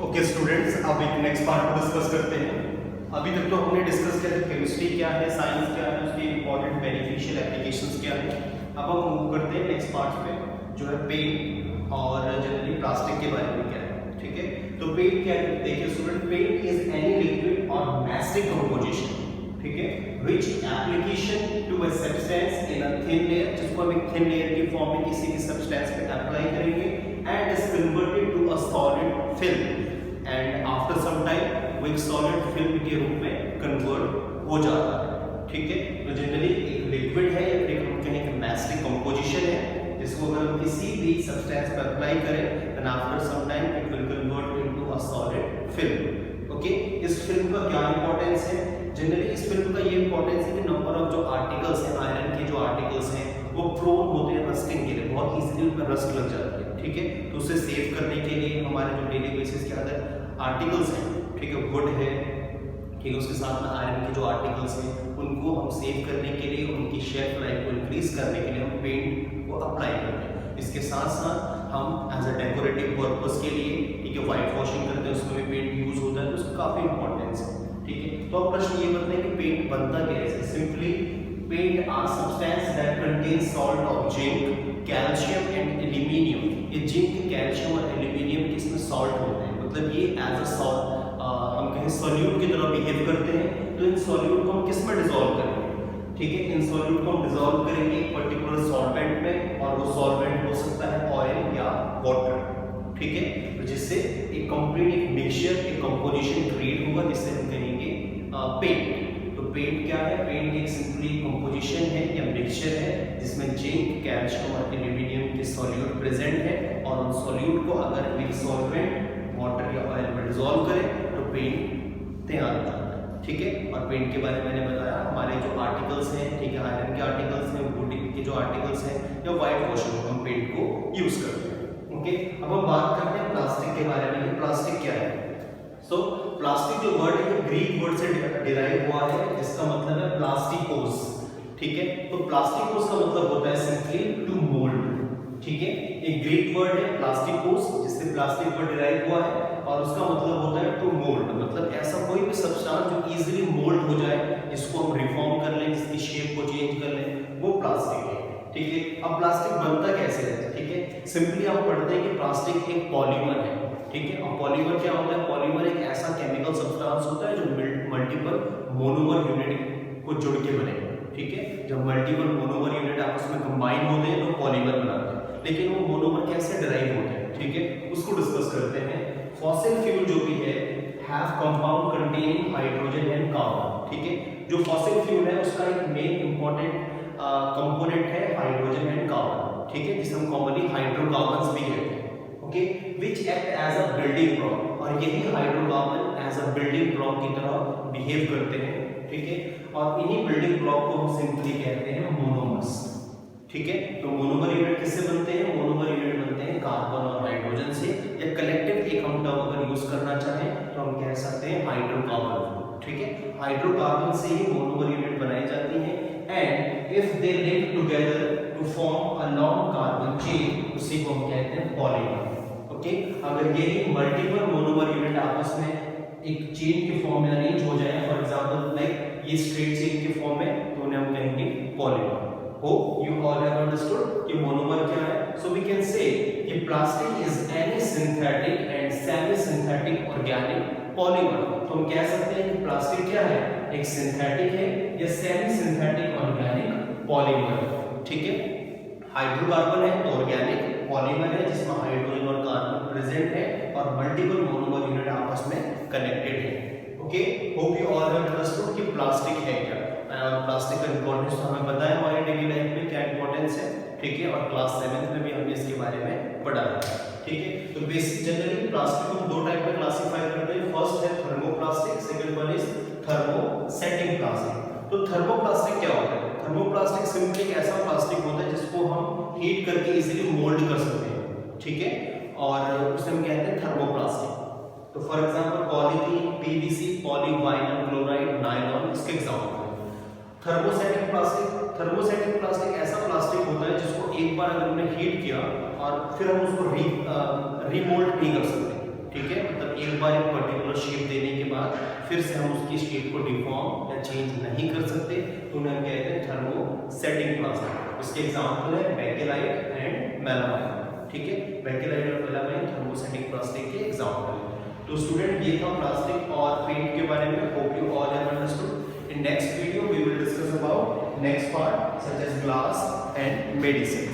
Okay students, अब एक next part को डिस्कस करते हैं। अभी तक तो हमने डिस्कस किया केमिस्ट्री क्या है, साइंस क्या है, उसके इंपॉर्टेंट बेनिफिशियल एप्लीकेशंस क्या है। अब हम मूव करते हैं नेक्स्ट पार्ट पे, जो है पेंट और जनरली प्लास्टिक के बारे में क्या है। ठीक है, तो पेंट क्या है, देखिए student, paint is any liquid or massive composition, ठीक है, which application to a substance in a thin layer, जिसको हम एक थिन लेयर की फॉर्म में किसी भी सब्सटेंस पे अप्लाई करेंगे and is converted to a solid film and after some time वो एक solid film के रूप में convert हो जाता है। ठीक है, तो जनरली एक लिक्विड है या फिर हम कहें कि मैसिव कंपोजिशन है, जिसको अगर हम किसी भी सब्सटेंस पर अप्लाई करें then after some time it will convert into a solid film। Okay, इस फिल्म का क्या इंपॉर्टेंस है? जनरली इस फिल्म का ये इंपॉर्टेंस है कि नंबर ऑफ जो आर्टिकल्स हैं, आयरन के जो आर्टिकल्स हैं, वो प्रोन होते हैं रस्टिंग के लिए, बहुत इजीली उन पर रस्ट लग जाती है। ठीक है, तो उसे सेव करने के लिए हमारे जो डेली बेसिस के अदर आर्टिकल्स हैं, ठीक है, वुड है, ठीक है, उसके साथ में आयरन के जो आर्टिकल्स हैं, उनको हम सेव करने के लिए, उनकी शेल्फ लाइफ को इंक्रीज करने के लिए हम पेंट को अप्लाई करते हैं। इसके साथ साथ हम एज अ डेकोरेटिव पर्पस के लिए, ठीक है, व्हाइट वॉशिंग करते हैं, उसमें भी पेंट यूज होता है, तो उसका काफी इंपॉर्टेंस है। ठीक है, तो अब प्रश्न ये बनता है कि पेंट बनता कैसे? Simply paint are substance that contain salt of zinc, calcium and aluminium. ये जिंक, कैल्शियम और एल्यूमिनियम इसमें सॉल्ट होते हैं, मतलब ये एज अ सॉल्ट हम कहें सॉल्यूट की तरह बिहेव करते हैं। तो इन सॉल्यूट को हम किस में डिसॉल्व करेंगे? ठीक है, इन सॉल्यूट को हम डिसॉल्व करेंगे एक पर्टिकुलर सॉल्वेंट में, और वो सॉल्वेंट हो सकता है ऑयल या वाटर। ठीक है, तो जिससे एक कंप्लीट एक मिक्सचर, एक कंपोजिशन क्रिएट होगा, जिससे हम कहेंगे पेंट। तो पेंट क्या है? पेंट एक सिंपली कंपोजिशन है या मिक्सचर है जिसमें जिंक, कैल्शियम और एल्यूमिनियम के सॉल्यूट प्रेजेंट है, और उन सॉल्यूट को अगर हम एक सॉल्वेंट, वाटर या ऑयल में डिसॉल्व करें तो पेंट तैयार हो जाता है। ठीक है, और पेंट के बारे में मैंने बताया, हमारे जो आर्टिकल्स हैं, ठीक है, आयरन के आर्टिकल्स हैं, वुड के जो आर्टिकल्स हैं, या व्हाइट वॉशिंग में हम पेंट को यूज करते हैं। ओके, अब हम बात करते हैं प्लास्टिक के बारे में। प्लास्टिक क्या है? सो प्लास्टिक जो वर्ड है, ग्रीक वर्ड से डिराइव हुआ है, जिसका मतलब है प्लास्टिकोस। ठीक है, तो प्लास्टिकोस का मतलब होता है सिंपली टू मोल्ड। ठीक है, एक ग्रीक वर्ड है प्लास्टिकोस, जिससे प्लास्टिक वर्ड डिराइव हुआ है, और उसका मतलब होता है टू मोल्ड, मतलब ऐसा कोई भी सब्सटेंस जो इजीली मोल्ड हो जाए, जिसको हम रिफॉर्म कर लें, जिसकी शेप को चेंज कर लें, वो प्लास्टिक है। ठीक है, अब प्लास्टिक बनता कैसे है? ठीक है, सिंपली आप पढ़ते हैं कि प्लास्टिक एक पॉलीमर है। ठीक है, और पॉलीमर क्या होता है? पॉलीमर एक ऐसा केमिकल सब्सटेंस होता है जो मल्टीपल मोनोमर यूनिट को जोड़ के बने। ठीक है, जब मल्टीपल मोनोमर यूनिट आपस में कंबाइन होते हैं तो पॉलीमर बनाते हैं, लेकिन वो मोनोमर कैसे डिराइव होते हैं? ठीक है, उसको डिस्कस करते हैं। फॉसिल फ्यूल जो भी है, have compound containing hydrogen and carbon. ठीक है, जो फॉसिल फ्यूल है उसका एक मेन इंपॉर्टेंट कंपोनेंट है हाइड्रोजन एंड कार्बन। ठीक है, जिसे हम कॉमनली हाइड्रोकार्बन्स भी कहते हैं। Okay, which act as a building block, और यही hydrocarbon as a building block की तरह बिहेव करते हैं। ठीक है, और इन्हीं बिल्डिंग ब्लॉक को हम सिंपली कहते हैं मोनोमर्स। ठीक है, तो मोनोमर यूनिट किससे बनते हैं? मोनोमर यूनिट बनते हैं कार्बन और हाइड्रोजन से, या कलेक्टिव एक हम टर्म अगर यूज करना चाहें तो हम कह सकते हैं हाइड्रोकार्बन। ठीक है, हाइड्रोकार्बन से ही मोनोमर यूनिट बनाई जाती है, and if they link together to form a long carbon chain, उसी को हम कहते हैं पॉलीमर। ओके, अगर यही मल्टीपल मोनोमर यूनिट आपस में एक चेन के फॉर्म में अरेंज हो जाए, फॉर एग्जांपल लाइक ये स्ट्रेट चेन के फॉर्म में, तो उन्हें हम कहेंगे polymer. Hope you all have understood कि मोनोमर क्या है? So we can say कि plastic is any synthetic and semi-synthetic organic polymer। तो हम कह सकते हैं कि प्लास्टिक क्या है? एक सिंथेटिक है या सेमी-सिंथेटिक ऑर्गेनिक पॉलीमर। ठीक है, हाइड्रोकार्बन है तो ऑर्गेनिक पॉलीमर है जिसमें हाइड्रोजन और कार्बन प्रेजेंट है, और मल्टीपल मोनोमर यूनिट आपस में कनेक्टेड है। Okay, hope you all have understood कि प्लास्टिक है क्या, और प्लास्टिक का इंपॉर्टेंस तो हमें पता है हमारे डेली लाइफ में क्या इंपॉर्टेंस है। ठीक है, और क्लास 7th में भी हमने इसके बारे में पढ़ा है। ठीक है, तो बेसिक जनरली प्लास्टिक को हम दो टाइप में क्लासिफाई करते हैं। फर्स्ट है thermoplastic, second one is thermosetting plastic. तो थर्मोप्लास्टिक क्या होता है? थर्मोप्लास्टिक सिंपली एक ऐसा प्लास्टिक होता है जिसको हम हीट करके इजीली मोल्ड कर सकते हैं। ठीक है, और उसे हम कहते हैं थर्मोप्लास्टिक। तो for example polythene, PVC, polyvinyl chloride, nylon इसके एग्जांपल। थर्मोसेटिक प्लास्टिक ऐसा प्लास्टिक होता है जिसको एक बार अगर हमने हीट किया और फिर हम उसको रीमोल्ड नहीं कर सकते। ठीक है, मतलब एक बार एक पर्टिकुलर शेप देने के बाद फिर से हम उसकी शेप को डिफॉर्म या चेंज नहीं कर सकते, तो उन्हें हम कहते हैं थर्मोसेटिंग प्लास्टिक। उसके एग्जांपल है बेकेलाइट एंड मेलामाइन, ठीक है, बेकेलाइट और मेलामाइन थर्मोसेटिंग प्लास्टिक के एग्जांपल है। तो स्टूडेंट ये था प्लास्टिक और पेंट के बारे में। Hope you all have understood. In next video we will discuss about next part such as glass and medicine.